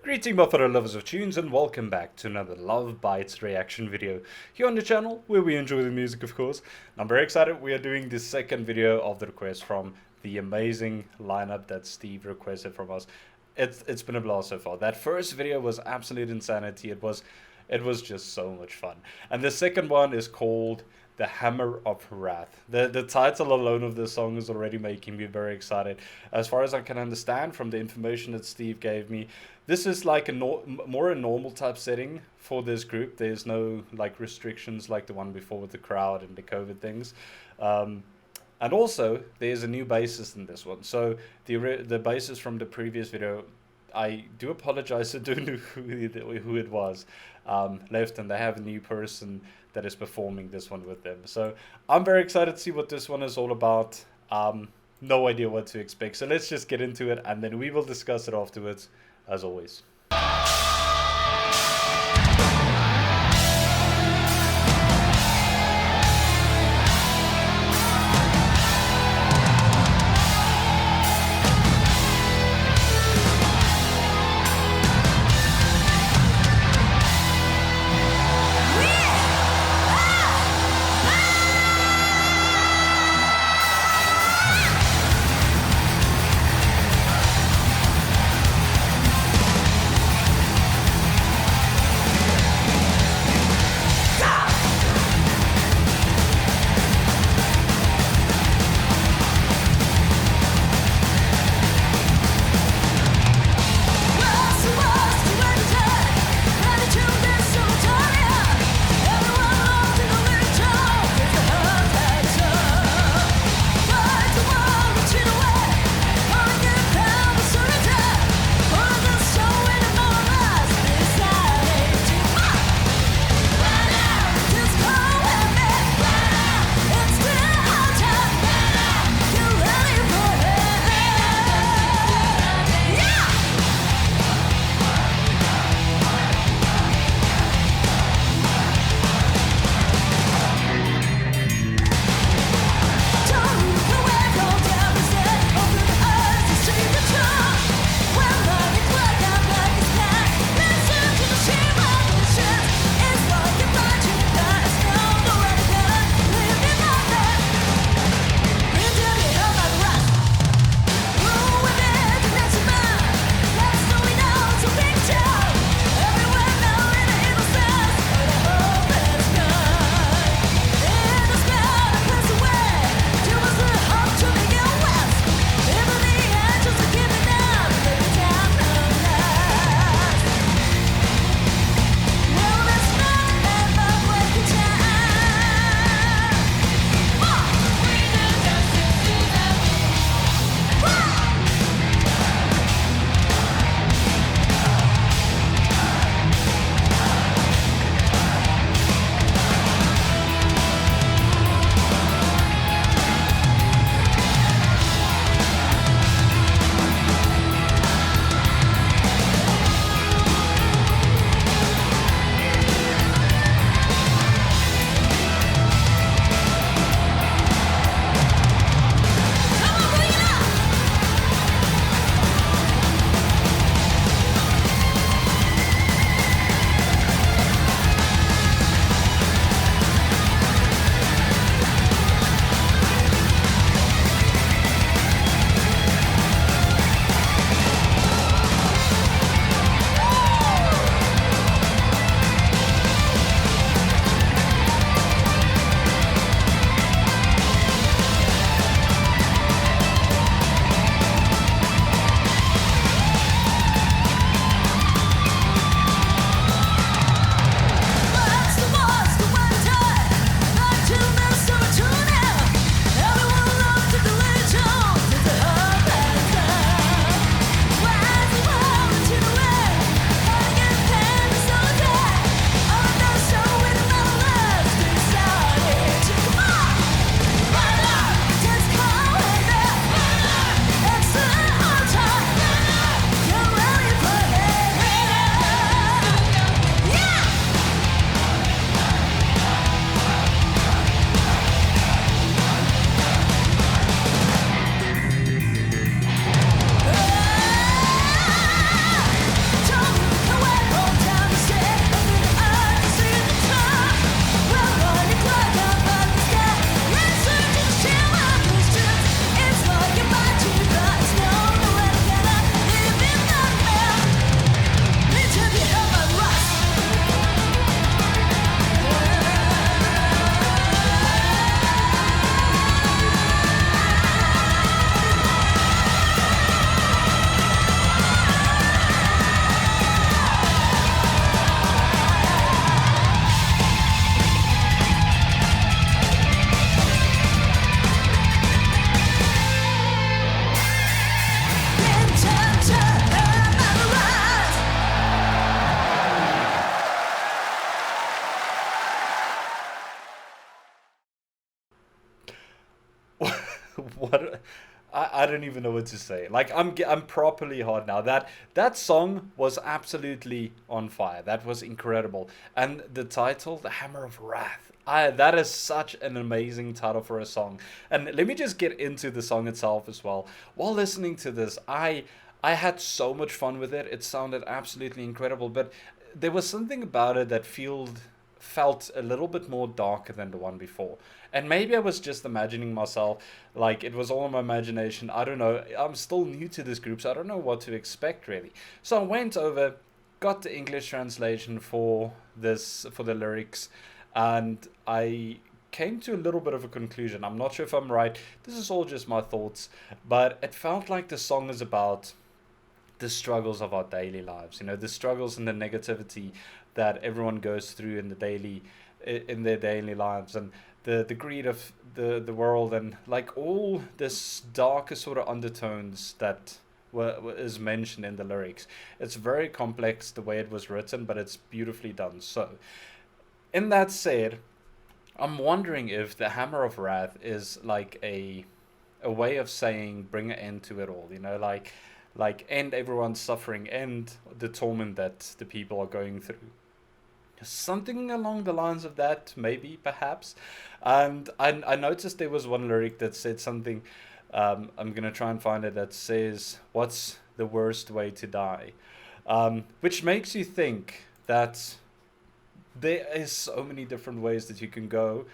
Greeting my fellow lovers of tunes and welcome back to another Love Bites reaction video here on the channel where we enjoy the music, of course. And I'm very excited we are doing the second video of the request from the amazing lineup that Steve requested from us. It's been a blast so far. That first video was absolute insanity. It was just so much fun. And the second one is called The Hammer of Wrath. The title alone of this song is already making me very excited. As far as I can understand from the information that Steve gave me, this is like a more a normal type setting for this group. There's no like restrictions like the one before with the crowd and the COVID things. And also, there's a new bassist in this one. So the bassist from the previous video, I do apologize, I don't know who it was, left, and they have a new person that is performing this one with them. So I'm very excited to see what this one is all about. No idea what to expect. So let's just get into it, and then we will discuss it afterwards, as always. I don't even know what to say. Like I'm properly hard now. That song was absolutely on fire. That was incredible. And the title, The Hammer of Wrath. That is such an amazing title for a song. And let me just get into the song itself as well. While listening to this, I had so much fun with it. It sounded absolutely incredible, but there was something about it that felt a little bit more darker than the one before. And maybe I was just imagining myself, like it was all in my imagination. I don't know. I'm still new to this group, so I don't know what to expect really. So I went over, got the English translation for the lyrics, and I came to a little bit of a conclusion. I'm not sure if I'm right. This is all just my thoughts, but it felt like the song is about the struggles of our daily lives, the struggles and the negativity that everyone goes through in their daily lives, and the greed of the world, and like all this darker sort of undertones that is mentioned in the lyrics. It's very complex the way it was written, but it's beautifully done. So in that said, I'm wondering if the Hammer of Wrath is like a way of saying bring an end to it all, like end everyone's suffering, end the torment that the people are going through. Something along the lines of that, maybe, perhaps. And I noticed there was one lyric that said something, I'm going to try and find it, that says, what's the worst way to die? Which makes you think that there is so many different ways that you can go,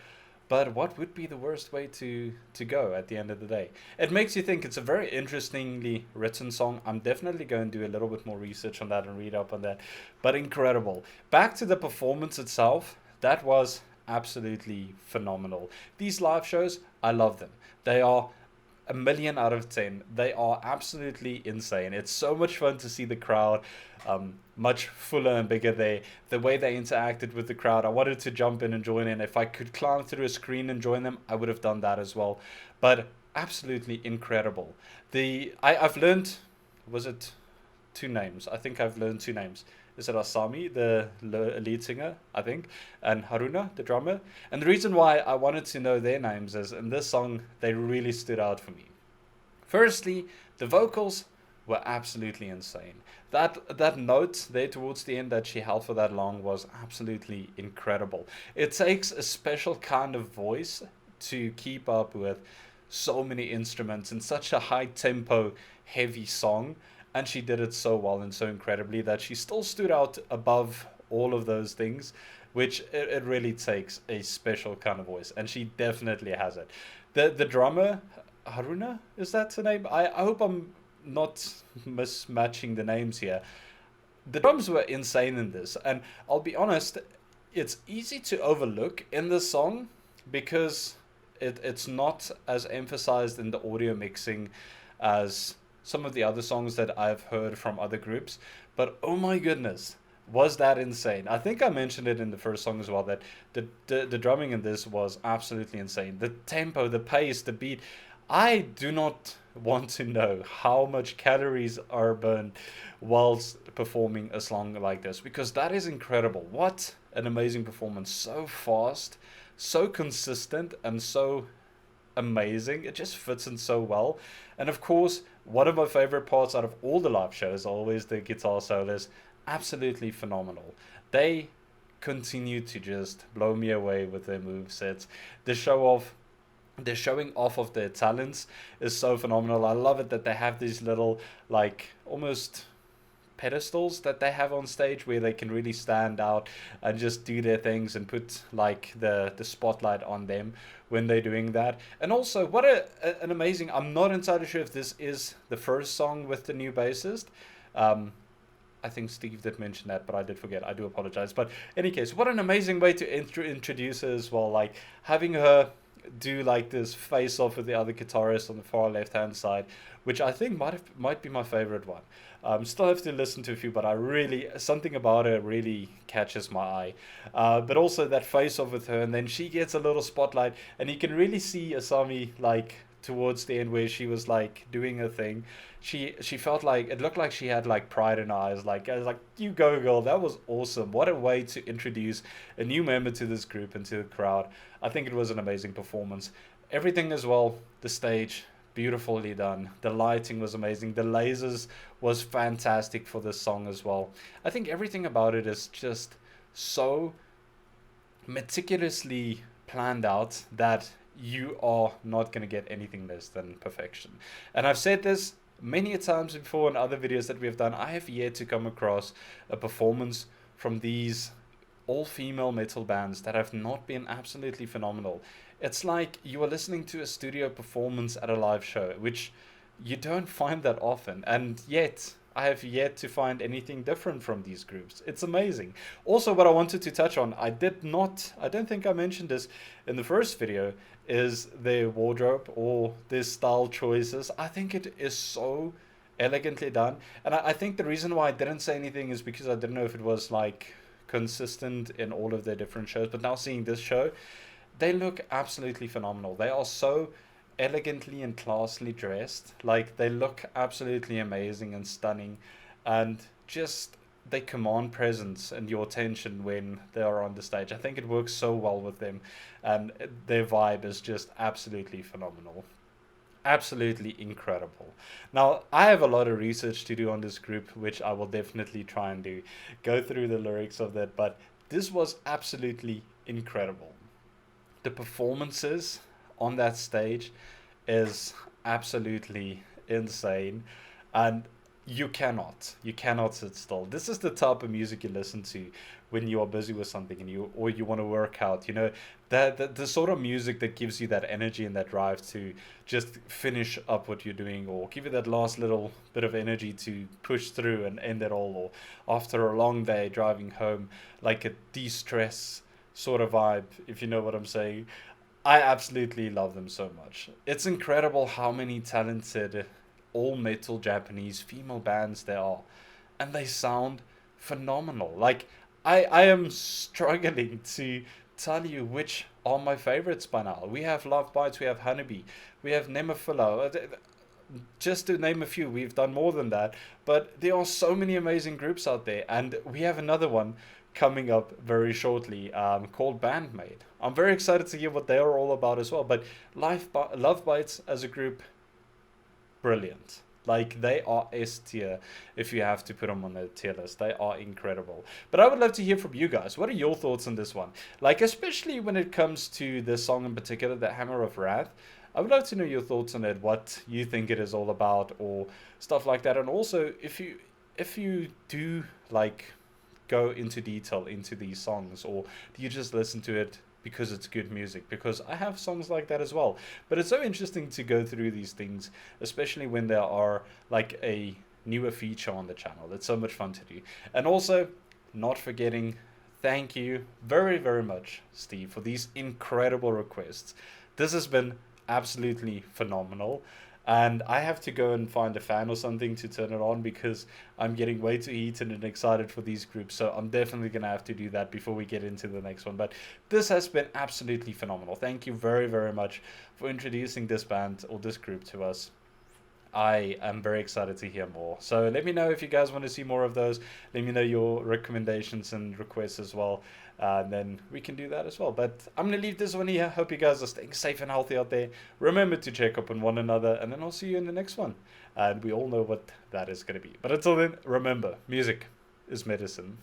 but what would be the worst way to go at the end of the day? It makes you think. It's a very interestingly written song. I'm definitely going to do a little bit more research on that and read up on that. But incredible. Back to the performance itself. That was absolutely phenomenal. These live shows, I love them. They are a million out of 10. They are absolutely insane. It's so much fun to see the crowd much fuller and bigger there. The way they interacted with the crowd, I wanted to jump in and join in. If I could climb through a screen and join them, I would have done that as well. But absolutely incredible. I've learned, was it 2 names? I think I've learned 2 names. Is it Asami, the lead singer, I think, and Haruna, the drummer? And the reason why I wanted to know their names is in this song, they really stood out for me. Firstly, the vocals were absolutely insane. That note there towards the end that she held for that long was absolutely incredible. It takes a special kind of voice to keep up with so many instruments in such a high tempo, heavy song. And she did it so well and so incredibly that she still stood out above all of those things, which it really takes a special kind of voice. And she definitely has it. The drummer, Haruna, is that her name? I hope I'm not mismatching the names here. The drums were insane in this. And I'll be honest, it's easy to overlook in this song because it's not as emphasized in the audio mixing as some of the other songs that I've heard from other groups. But oh my goodness, was that insane. I think I mentioned it in the first song as well, that the drumming in this was absolutely insane. The tempo, the pace, the beat. I do not want to know how much calories are burned whilst performing a song like this, because that is incredible. What an amazing performance. So fast, so consistent, and so amazing. It just fits in so well. And of course, one of my favorite parts out of all the live shows, always the guitar solos. Absolutely phenomenal. They continue to just blow me away with their movesets. The showing off of their talents is so phenomenal. I love it that they have these little, like, almost pedestals that they have on stage where they can really stand out and just do their things and put like the spotlight on them when they're doing that. And also, what an amazing, I'm not entirely sure if this is the first song with the new bassist. I think Steve did mention that, but I did forget. I do apologize. But in any case, what an amazing way to introduce her as well. Like having her do like this face off with the other guitarist on the far left hand side, which I think might be my favorite one. Still have to listen to a few, but something about her really catches my eye. But also that face off with her, and then she gets a little spotlight, and you can really see Asami like towards the end where she was like doing her thing. She felt like, it looked like she had like pride in her eyes. Like I was like, you go girl, that was awesome. What a way to introduce a new member to this group and to the crowd. I think it was an amazing performance. Everything as well, the stage, beautifully done. The lighting was amazing. The lasers was fantastic for this song as well. I think everything about it is just so meticulously planned out that you are not going to get anything less than perfection. And I've said this many times before in other videos that we've done. I have yet to come across a performance from these all-female metal bands that have not been absolutely phenomenal. It's like you are listening to a studio performance at a live show, which you don't find that often, and yet I have yet to find anything different from these groups. It's amazing. Also, what I wanted to touch on, I don't think I mentioned this in the first video, is their wardrobe or their style choices. I think it is so elegantly done, and I think the reason why I didn't say anything is because I didn't know if it was like consistent in all of their different shows, but now seeing this show, they look absolutely phenomenal. They are so elegantly and classily dressed. Like, they look absolutely amazing and stunning, and just they command presence and your attention when they are on the stage. I think it works so well with them, and their vibe is just absolutely phenomenal. Absolutely incredible. Now, I have a lot of research to do on this group, which I will definitely try and do. Go through the lyrics of that, but this was absolutely incredible. The performances on that stage is absolutely insane, and you cannot sit still. This is the type of music you listen to when you are busy with something and you want to work out, the sort of music that gives you that energy and that drive to just finish up what you're doing, or give you that last little bit of energy to push through and end it all, or after a long day driving home, like a de-stress sort of vibe, if you know what I'm saying. I absolutely love them so much. It's incredible how many talented all metal Japanese female bands there are, and they sound phenomenal. Like, I am struggling to tell you which are my favorites by now. We have Love Bites, we have Honeybee, we have Nemophilo. Just to name a few, we've done more than that, but there are so many amazing groups out there, and we have another one coming up very shortly, called Bandmate. I'm very excited to hear what they are all about as well. But Love Bites as a group, brilliant. Like, they are S tier if you have to put them on a tier list. They are incredible. But I would love to hear from you guys. What are your thoughts on this one? Like, especially when it comes to this song in particular, the Hammer of Wrath. I would love to know your thoughts on it, what you think it is all about, or stuff like that. And also, if you do like go into detail into these songs, or do you just listen to it because it's good music? Because I have songs like that as well. But it's so interesting to go through these things, especially when there are like a newer feature on the channel. It's so much fun to do. And also, not forgetting, thank you very, very much, Steve, for these incredible requests. This has been absolutely phenomenal. And I have to go and find a fan or something to turn it on, because I'm getting way too heated and excited for these groups. So I'm definitely going to have to do that before we get into the next one. But this has been absolutely phenomenal. Thank you very, very much for introducing this band or this group to us. I am very excited to hear more. So let me know if you guys want to see more of those. Let me know your recommendations and requests as well. Then we can do that as well. But I'm going to leave this one here. Hope you guys are staying safe and healthy out there. Remember to check up on one another. And then I'll see you in the next one. And we all know what that is going to be. But until then, remember, music is medicine.